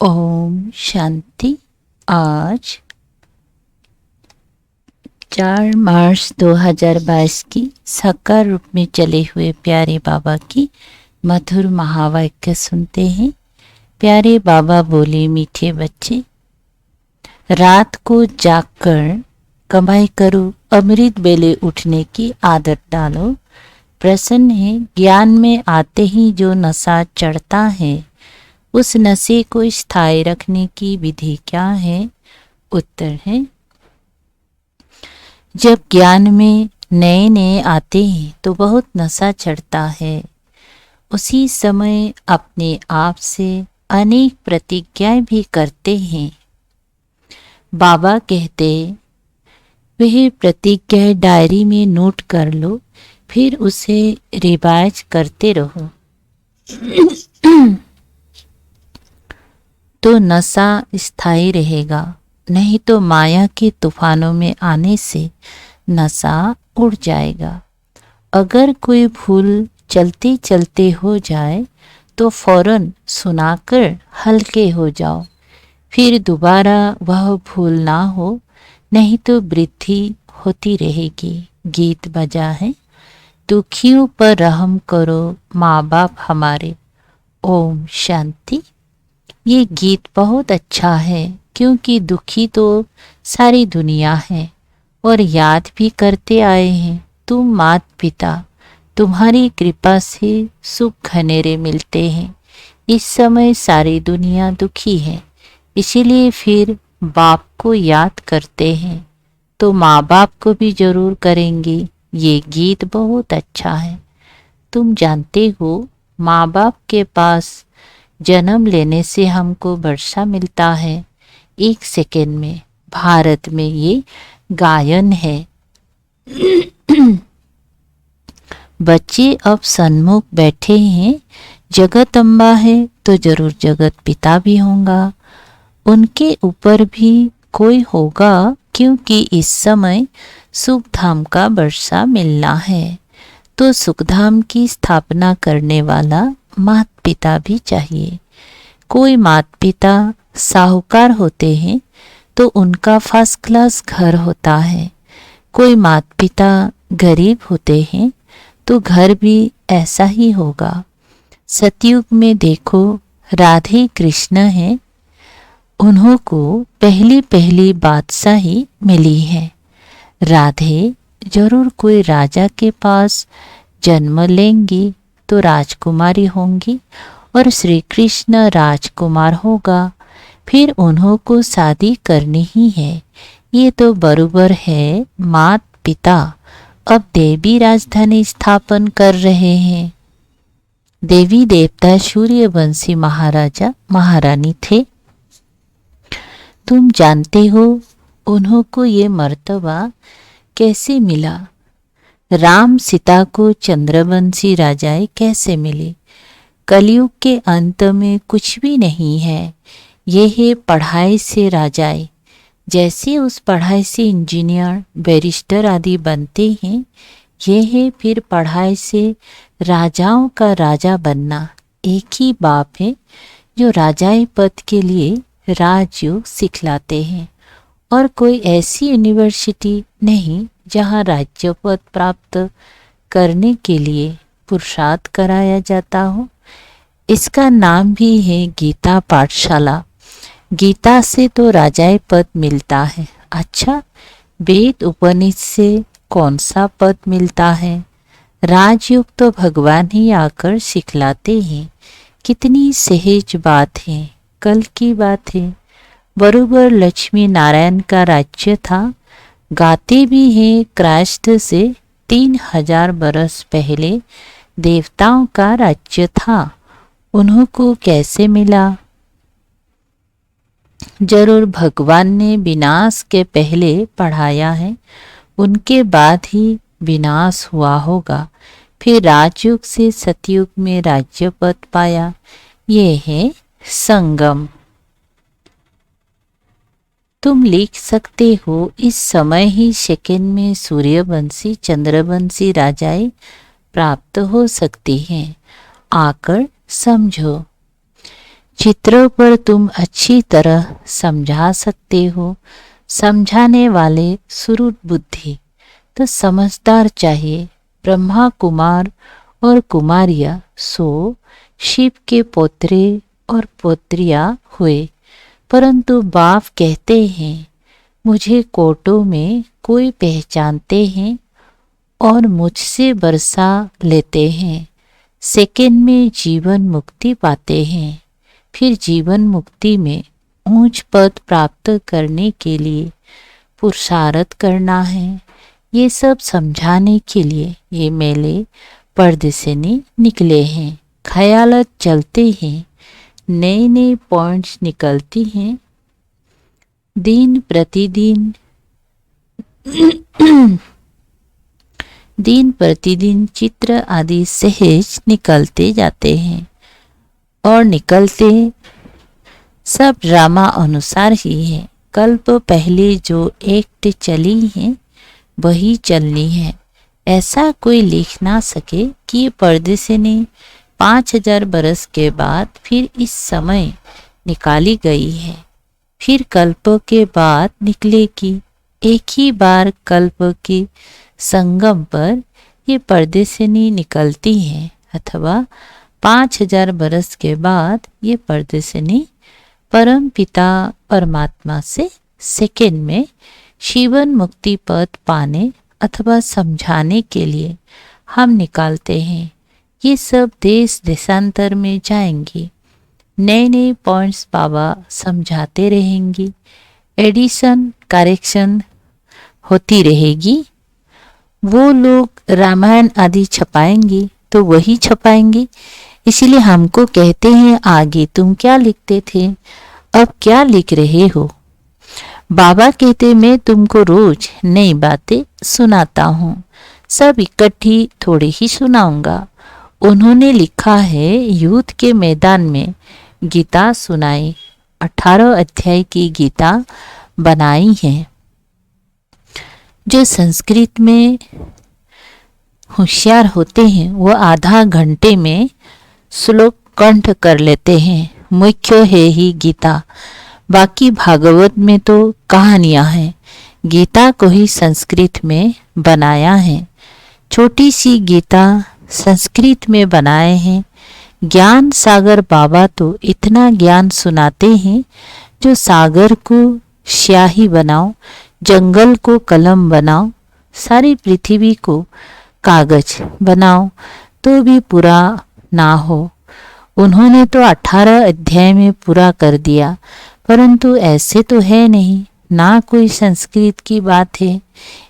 ओम शांति। आज 4 मार्च 2022 की साकार रूप में चले हुए प्यारे बाबा की मधुर महावाक्य सुनते हैं। प्यारे बाबा बोले, मीठे बच्चे, रात को जागकर कमाई करो, अमृत बेले उठने की आदत डालो। प्रश्न है, ज्ञान में आते ही जो नशा चढ़ता है उस नशे को स्थायी रखने की विधि क्या है? उत्तर है, जब ज्ञान में नए नए आते हैं तो बहुत नशा चढ़ता है। उसी समय अपने आप से अनेक प्रतिज्ञाएं भी करते हैं। बाबा कहते, वह प्रतिज्ञाएं डायरी में नोट कर लो, फिर उसे रिवाइज करते रहो तो नशा स्थायी रहेगा, नहीं तो माया के तूफानों में आने से नशा उड़ जाएगा। अगर कोई भूल चलते चलते हो जाए तो फौरन सुनाकर हल्के हो जाओ, फिर दोबारा वह भूल ना हो, नहीं तो वृद्धि होती रहेगी। गीत बजा है, दुखियों पर रहम करो माँ बाप हमारे। ओम शांति। ये गीत बहुत अच्छा है क्योंकि दुखी तो सारी दुनिया है और याद भी करते आए हैं। तुम माता पिता, तुम्हारी कृपा से सुख घनेरे मिलते हैं। इस समय सारी दुनिया दुखी है, इसीलिए फिर बाप को याद करते हैं, तो माँ बाप को भी जरूर करेंगे। ये गीत बहुत अच्छा है। तुम जानते हो, माँ बाप के पास जन्म लेने से हमको वर्षा मिलता है 1 सेकेंड में। भारत में ये गायन है। बच्चे अब सन्मुख बैठे हैं, जगत अम्बा है तो जरूर जगत पिता भी होगा, उनके ऊपर भी कोई होगा, क्योंकि इस समय सुखधाम का वर्षा मिलना है। तो सुखधाम की स्थापना करने वाला माता पिता भी चाहिए। कोई माता पिता साहूकार होते हैं तो उनका फर्स्ट क्लास घर होता है। कोई माता पिता गरीब होते हैं तो घर भी ऐसा ही होगा। सतयुग में देखो, राधे कृष्ण हैं, उन्हों को पहली पहली बादशाही मिली है। राधे जरूर कोई राजा के पास जन्म लेंगी तो राजकुमारी होंगी और श्री कृष्ण राजकुमार होगा, फिर उन्हों को शादी करनी ही है। ये तो बराबर है। माता पिता अब देवी राजधानी स्थापन कर रहे हैं। देवी देवता सूर्यवंशी महाराजा महारानी थे। तुम जानते हो उन्हों को ये मर्तबा कैसे मिला? राम सीता को चंद्रवंशी राजाएं कैसे मिले? कलयुग के अंत में कुछ भी नहीं है। ये है पढ़ाई से राजाएं। जैसे उस पढ़ाई से इंजीनियर, बैरिस्टर आदि बनते हैं, ये है फिर पढ़ाई से राजाओं का राजा बनना। एक ही बाप है जो राजाई पद के लिए राजयोग सिखलाते हैं, और कोई ऐसी यूनिवर्सिटी नहीं जहाँ राज्य पद प्राप्त करने के लिए पुरुषार्थ कराया जाता हो। इसका नाम भी है गीता पाठशाला। गीता से तो राजाई पद मिलता है। अच्छा, वेद उपनिषद से कौन सा पद मिलता है? राजयोग तो भगवान ही आकर सिखलाते हैं। कितनी सहज बात है, कल की बात है। बरोबर लक्ष्मी नारायण का राज्य था। गाते भी हैं, क्राइस्ट से 3000 बरस पहले देवताओं का राज्य था। उन्हों को कैसे मिला? जरूर भगवान ने विनाश के पहले पढ़ाया है, उनके बाद ही विनाश हुआ होगा। फिर राजयुग से सतयुग में राज्य पद पाया। ये है संगम। तुम लिख सकते हो, इस समय ही सेकंड में सूर्यवंशी चंद्रवंशी राजाएं प्राप्त हो सकती हैं। आकर समझो। चित्रों पर तुम अच्छी तरह समझा सकते हो। समझाने वाले सुरुट बुद्धि, तो समझदार चाहिए। ब्रह्मा कुमार और कुमारियाँ सो शिव के पोत्रे और पोत्रियाँ हुए, परंतु बाप कहते हैं मुझे कोर्टों में कोई पहचानते हैं और मुझसे बरसा लेते हैं। सेकंड में जीवन मुक्ति पाते हैं। फिर जीवन मुक्ति में ऊंच पद प्राप्त करने के लिए पुरुषार्थ करना है। ये सब समझाने के लिए ये मेले पर्दे से निकले हैं। ख्यालत चलते हैं, नए नए पॉइंट्स निकलती हैं दिन प्रतिदिन। दिन प्रतिदिन चित्र आदि सहज निकलते जाते हैं और निकलते सब ड्रामा अनुसार ही है। कल्प पहले जो एक्ट चली है वही चलनी है। ऐसा कोई लिख ना सके कि ये पर्दे से ने 5000 बरस के बाद फिर इस समय निकाली गई है, फिर कल्प के बाद निकलेगी। एक ही बार कल्प के संगम पर ये पर्दे से नहीं निकलती है, अथवा 5000 बरस के बाद ये पर्दे से नहीं परम पिता परमात्मा से सेकंड में जीवन मुक्ति पद पाने अथवा समझाने के लिए हम निकालते हैं। ये सब देश देशांतर में जाएंगे। नए नए पॉइंट्स बाबा समझाते रहेंगे। एडिशन करेक्शन होती रहेगी। वो लोग रामायण आदि छपाएंगे तो वही छपाएंगे। इसीलिए हमको कहते हैं आगे तुम क्या लिखते थे, अब क्या लिख रहे हो। बाबा कहते मैं तुमको रोज नई बातें सुनाता हूँ, सब इकट्ठी थोड़ी ही सुनाऊंगा। उन्होंने लिखा है युद्ध के मैदान में गीता सुनाई। 18 अध्याय की गीता बनाई है। जो संस्कृत में होशियार होते हैं वो आधा घंटे में श्लोक कंठ कर लेते हैं। मुख्य है ही गीता, बाकी भागवत में तो कहानियां हैं। गीता को ही संस्कृत में बनाया है। छोटी सी गीता संस्कृत में बनाए हैं। ज्ञान सागर बाबा तो इतना ज्ञान सुनाते हैं जो सागर को स्याही बनाओ, जंगल को कलम बनाओ, सारी पृथ्वी को कागज बनाओ तो भी पूरा ना हो। उन्होंने तो 18 अध्याय में पूरा कर दिया, परंतु ऐसे तो है नहीं। ना कोई संस्कृत की बात है,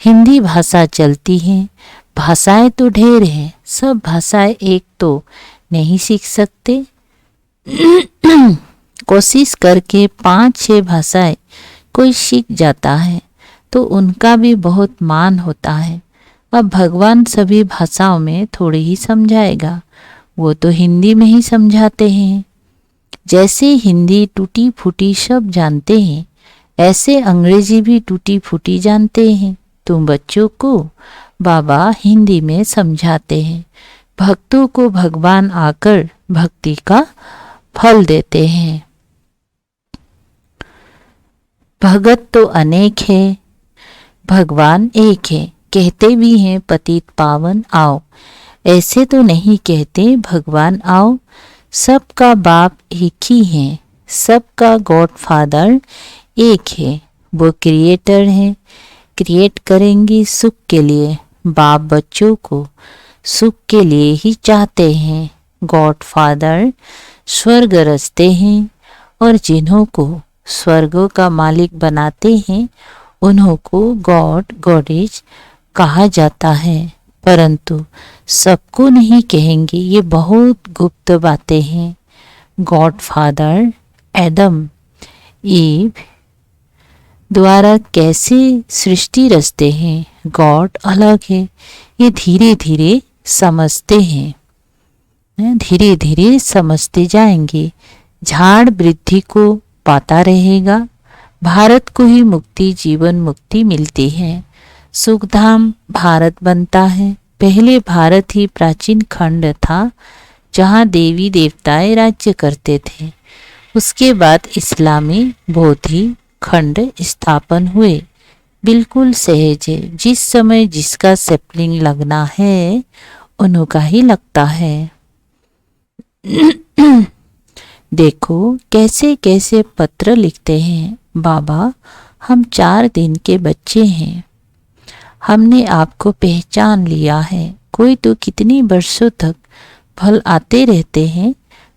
हिंदी भाषा चलती है। भाषाएं तो ढेर हैं, सब भाषाएं एक तो नहीं सीख सकते। कोशिश करके 5-6 भाषाएं कोई सीख जाता है तो उनका भी बहुत मान होता है। अब भगवान सभी भाषाओं में थोड़ी ही समझाएगा, वो तो हिंदी में ही समझाते हैं। जैसे हिंदी टूटी फूटी सब जानते हैं, ऐसे अंग्रेजी भी टूटी फूटी जानते हैं। तुम बच्चों को बाबा हिंदी में समझाते हैं। भक्तों को भगवान आकर भक्ति का फल देते हैं। भगत तो अनेक है, भगवान एक है। कहते भी हैं पतित पावन आओ, ऐसे तो नहीं कहते भगवान आओ। सबका बाप एक ही है, सबका गॉड फादर एक है। वो क्रिएटर हैं, क्रिएट करेंगे सुख के लिए। बाप बच्चों को सुख के लिए ही चाहते हैं। गॉड फादर स्वर्ग रचते हैं और जिन्हों को स्वर्गों का मालिक बनाते हैं उन्हों को गॉड गॉडेज कहा जाता है। परंतु सबको नहीं कहेंगे, ये बहुत गुप्त बातें हैं। गॉड फादर एडम ईव द्वारा कैसे सृष्टि रचते हैं, गॉड अलग है, ये धीरे धीरे समझते हैं। धीरे धीरे समझते जाएंगे। झाड़ वृद्धि को पाता रहेगा। भारत को ही मुक्ति जीवन मुक्ति मिलती है। सुखधाम भारत बनता है। पहले भारत ही प्राचीन खंड था जहाँ देवी देवताएं राज्य करते थे। उसके बाद इस्लामी बोधि खंड स्थापन हुए। बिल्कुल सहज है, जिस समय जिसका सैपलिंग लगना है उन्हों का ही लगता है। देखो कैसे कैसे पत्र लिखते हैं। बाबा, हम 4 दिन के बच्चे हैं, हमने आपको पहचान लिया है। कोई तो कितनी वर्षों तक फल आते रहते हैं,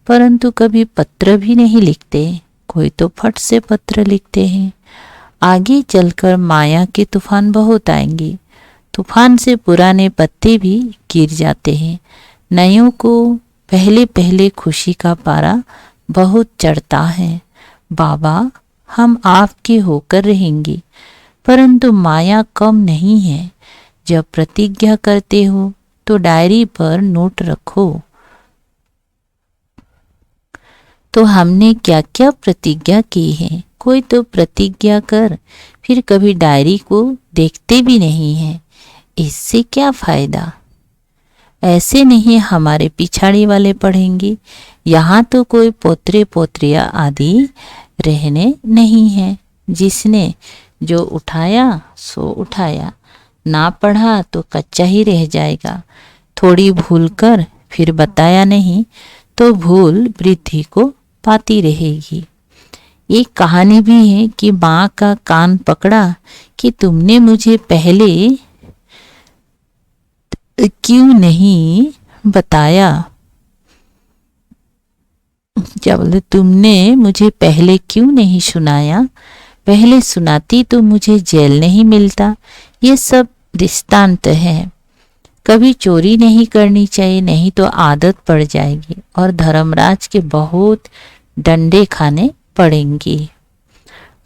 परंतु कभी पत्र भी नहीं लिखते। कोई तो फट से पत्र लिखते हैं। आगे चलकर माया के तूफान बहुत आएंगे। तूफान से पुराने पत्ते भी गिर जाते हैं। नयों को पहले पहले खुशी का पारा बहुत चढ़ता है। बाबा, हम आपके होकर रहेंगे, परंतु माया कम नहीं है। जब प्रतिज्ञा करते हो तो डायरी पर नोट रखो। तो हमने क्या क्या प्रतिज्ञा की है। कोई तो प्रतिज्ञा कर फिर कभी डायरी को देखते भी नहीं है। इससे क्या फायदा। ऐसे नहीं हमारे पिछाड़ी वाले पढ़ेंगे। यहाँ तो कोई पोतरे पोतरिया आदि रहने नहीं है। जिसने जो उठाया सो उठाया, ना पढ़ा तो कच्चा ही रह जाएगा। थोड़ी भूल कर फिर बताया नहीं तो भूल वृद्धि को पाती रहेगी। एक कहानी भी है कि माँ का कान पकड़ा कि तुमने मुझे पहले क्यों नहीं बताया। क्या बोले, तुमने मुझे पहले क्यों नहीं सुनाया। पहले सुनाती तो मुझे जेल नहीं मिलता। ये सब दृष्टांत है। कभी चोरी नहीं करनी चाहिए, नहीं तो आदत पड़ जाएगी और धर्मराज के बहुत डंडे खाने पड़ेंगे।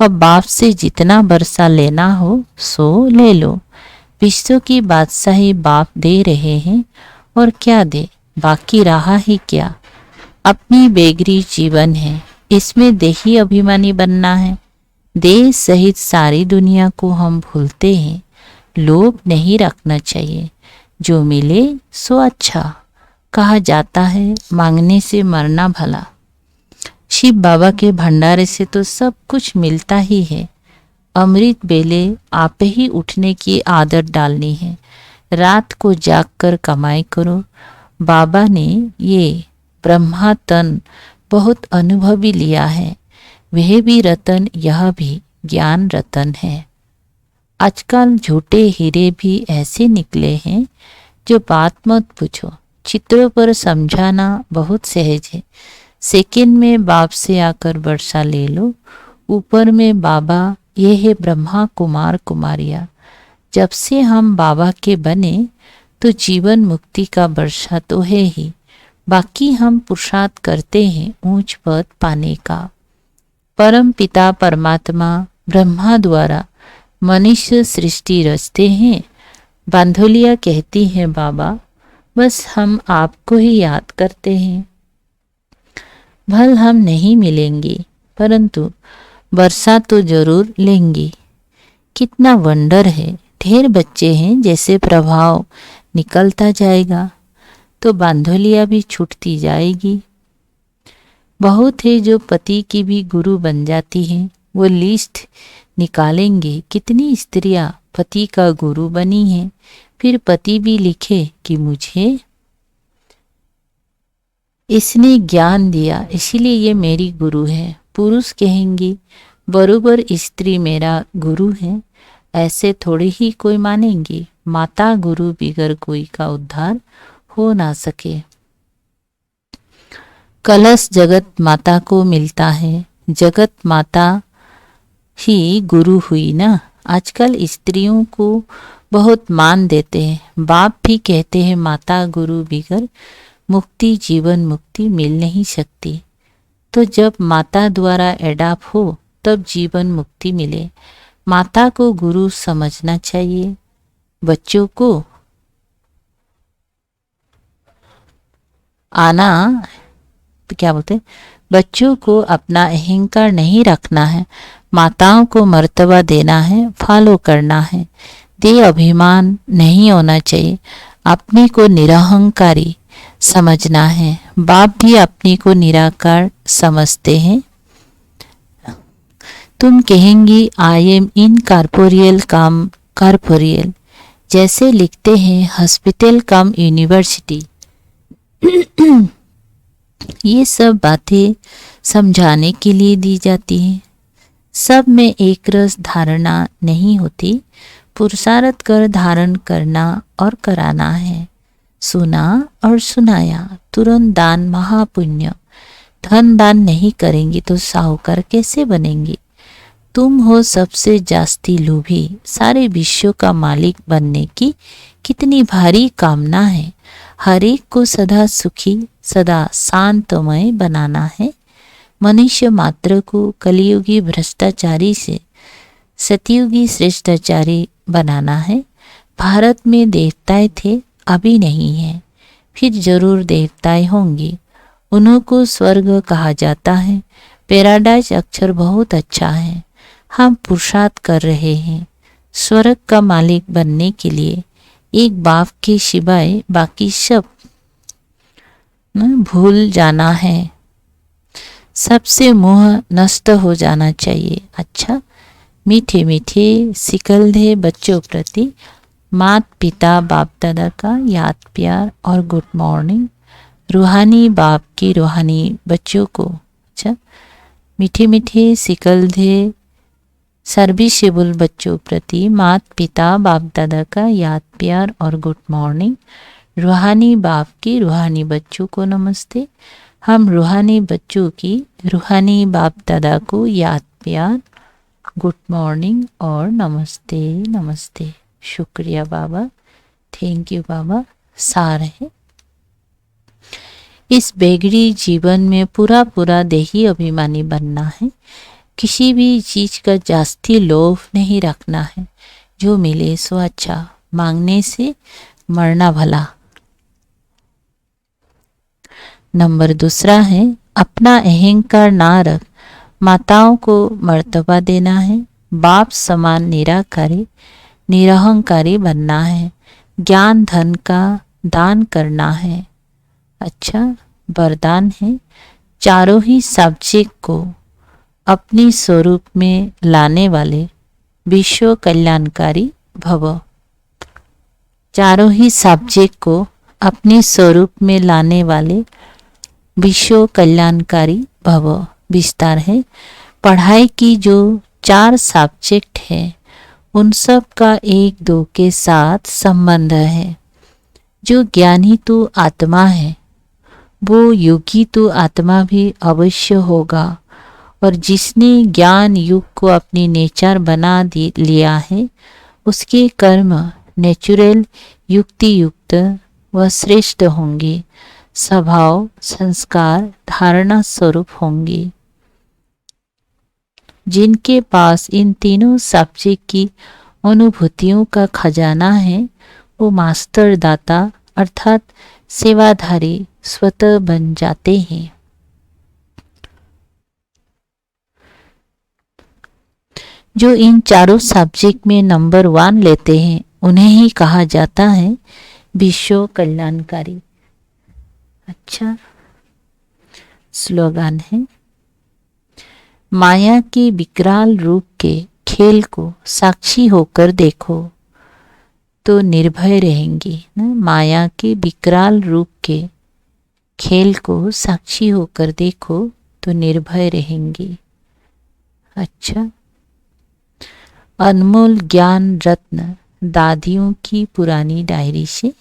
अब बाप से जितना बरसा लेना हो सो ले लो। विश्व की बादशाही बाप दे रहे हैं और क्या दे, बाकी रहा ही क्या। अपनी बेगरी जीवन है, इसमें देही अभिमानी बनना है। देह सहित सारी दुनिया को हम भूलते हैं। लोभ नहीं रखना चाहिए। जो मिले सो अच्छा। कहा जाता है मांगने से मरना भला। शिव बाबा के भंडारे से तो सब कुछ मिलता ही है। अमृत बेले आप ही उठने की आदत डालनी है। रात को जागकर कमाई करो। बाबा ने ये ब्रह्मा तन बहुत अनुभवी लिया है। वह भी रतन, यह भी ज्ञान रतन है। आजकल झूठे हीरे भी ऐसे निकले हैं जो बात मत पूछो। चित्रों पर समझाना बहुत सहज है। सेकंड में बाप से आकर वर्षा ले लो। ऊपर में बाबा, ये है ब्रह्मा कुमार कुमारिया। जब से हम बाबा के बने तो जीवन मुक्ति का वर्षा तो है ही, बाकी हम पुरुषार्थ करते हैं ऊंच पद पाने का। परम पिता परमात्मा ब्रह्मा द्वारा मनुष्य सृष्टि रचते हैं। बांधोलिया कहती है बाबा, बस हम आपको ही याद करते हैं। भल हम नहीं मिलेंगे, परंतु वर्षा तो जरूर लेंगी। कितना वंडर है। ढेर बच्चे हैं, जैसे प्रभाव निकलता जाएगा तो बांधोलिया भी छूटती जाएगी। बहुत है जो पति की भी गुरु बन जाती हैं। वो लिस्ट निकालेंगे कितनी स्त्रियां पति का गुरु बनी हैं। फिर पति भी लिखे कि मुझे इसने ज्ञान दिया, इसीलिए ये मेरी गुरु है। पुरुष कहेंगे बरोबर स्त्री मेरा गुरु है। ऐसे थोड़ी ही कोई मानेंगे। माता गुरु बिगर कोई का उद्धार हो ना सके। कलश जगत माता को मिलता है। जगत माता ही गुरु हुई ना। आजकल स्त्रियों को बहुत मान देते हैं। बाप भी कहते हैं माता गुरु बिगर मुक्ति, जीवन मुक्ति मिल नहीं सकती। तो जब माता द्वारा एडाप्ट हो तब जीवन मुक्ति मिले। माता को गुरु समझना चाहिए। बच्चों को आना क्या बोलते हैं, बच्चों को अपना अहंकार नहीं रखना है। माताओं को मर्तबा देना है, फॉलो करना है। देह अभिमान नहीं होना चाहिए। अपने को निरहंकारी समझना है। बाप भी अपने को निराकार समझते हैं। तुम कहेंगी I am in corporeal come corporeal, जैसे लिखते हैं हॉस्पिटल कम यूनिवर्सिटी। ये सब बातें समझाने के लिए दी जाती हैं। सब में एक रस धारणा नहीं होती, पुरुषार्थ कर धारण करना और कराना है। सुना और सुनाया, तुरंत दान महापुण्य। धन दान नहीं करेंगी तो साहूकार कैसे बनेंगी? तुम हो सबसे जास्ती लोभी, सारे विश्व का मालिक बनने की कितनी भारी कामना है। हर एक को सदा सुखी सदा शांतमय बनाना है। मनुष्य मात्र को कलियुगी भ्रष्टाचारी से सतयुगी श्रेष्ठाचारी बनाना है। भारत में देवताएं थे, अभी नहीं है, फिर जरूर देवताएं होंगी। उन्हों को स्वर्ग कहा जाता है। पैराडाइज अक्षर बहुत अच्छा है। हम पुरुषार्थ कर रहे हैं स्वर्ग का मालिक बनने के लिए। एक बाप के सिवाय बाकी सब भूल जाना है। सबसे मोह नष्ट हो जाना चाहिए। अच्छा, मीठे मीठे सिकलधे बच्चों प्रति माता पिता बाप दादा का याद प्यार और गुड मॉर्निंग। रूहानी बाप की रूहानी बच्चों को। अच्छा, मीठे मीठे सिकलधे सर्विसेबल बच्चों प्रति माता पिता बाप दादा का याद प्यार और गुड मॉर्निंग। रूहानी बाप की रूहानी बच्चों को नमस्ते। हम रूहानी बच्चों की रूहानी बाप दादा को याद प्यार गुड मॉर्निंग और नमस्ते नमस्ते। शुक्रिया बाबा, थैंक यू बाबा। सार है, इस बेगड़ी जीवन में पूरा पूरा देही अभिमानी बनना है। किसी भी चीज का जास्ती लोभ नहीं रखना है। जो मिले सो अच्छा, मांगने से मरना भला। नंबर दूसरा है, अपना अहंकार ना रख, माताओं को मर्तबा देना है। बाप समान निराकारी निरहंकारी बनना है। ज्ञान धन का दान करना है। अच्छा, वरदान है, चारों ही सब्जेक्ट को अपनी स्वरूप में लाने वाले विश्व कल्याणकारी भव। चारों ही सब्जेक्ट को अपने स्वरूप में लाने वाले विश्व कल्याणकारी भव। विस्तार है, पढ़ाई की जो 4 सब्जेक्ट है उन सब का 1-2 के साथ संबंध है। जो ज्ञानी तो आत्मा है वो योगी तो आत्मा भी अवश्य होगा। और जिसने ज्ञान युग को अपनी नेचर बना लिया है उसके कर्म नेचुरल युक्ति युक्त व श्रेष्ठ होंगे। स्वभाव संस्कार धारणा स्वरूप होंगे। जिनके पास इन तीनों सब्जेक्ट की अनुभूतियों का खजाना है वो मास्टर दाता अर्थात सेवाधारी स्वतः बन जाते हैं। जो इन चारों सब्जेक्ट में नंबर 1 लेते हैं उन्हें ही कहा जाता है विश्व कल्याणकारी। अच्छा, स्लोगन है, माया के विकराल रूप के खेल को साक्षी होकर देखो तो निर्भय रहेंगी। माया के विकराल रूप के खेल को साक्षी होकर देखो तो निर्भय रहेंगी। अच्छा, अनमोल ज्ञान रत्न दादियों की पुरानी डायरी से।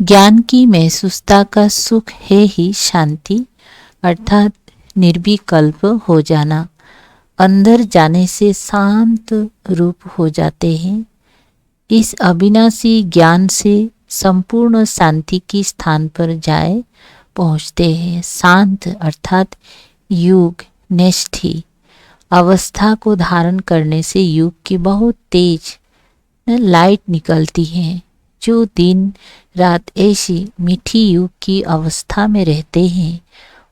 ज्ञान की महसूसता का सुख है ही शांति अर्थात निर्विकल्प हो जाना। अंदर जाने से शांत रूप हो जाते हैं। इस अविनाशी ज्ञान से संपूर्ण शांति की स्थान पर जाए पहुँचते हैं। शांत अर्थात युग निष्ठी अवस्था को धारण करने से युग की बहुत तेज लाइट निकलती है। जो दिन रात ऐसी मीठी युग की अवस्था में रहते हैं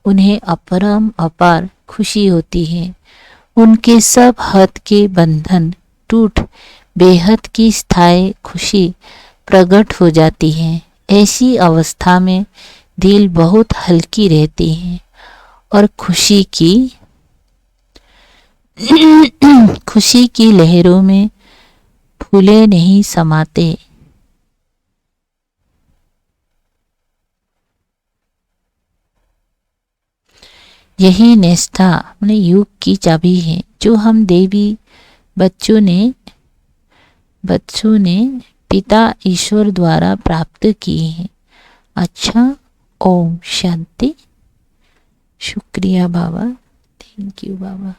उन्हें अपरम अपार खुशी होती है। उनके सब हद के बंधन टूट बेहद की स्थायी खुशी प्रकट हो जाती है। ऐसी अवस्था में दिल बहुत हल्की रहती है और खुशी की लहरों में फूले नहीं समाते। यही निष्ठा अपने युग की चाबी है जो हम देवी बच्चों ने पिता ईश्वर द्वारा प्राप्त की है। अच्छा, ओम शांति। शुक्रिया बाबा, थैंक यू बाबा।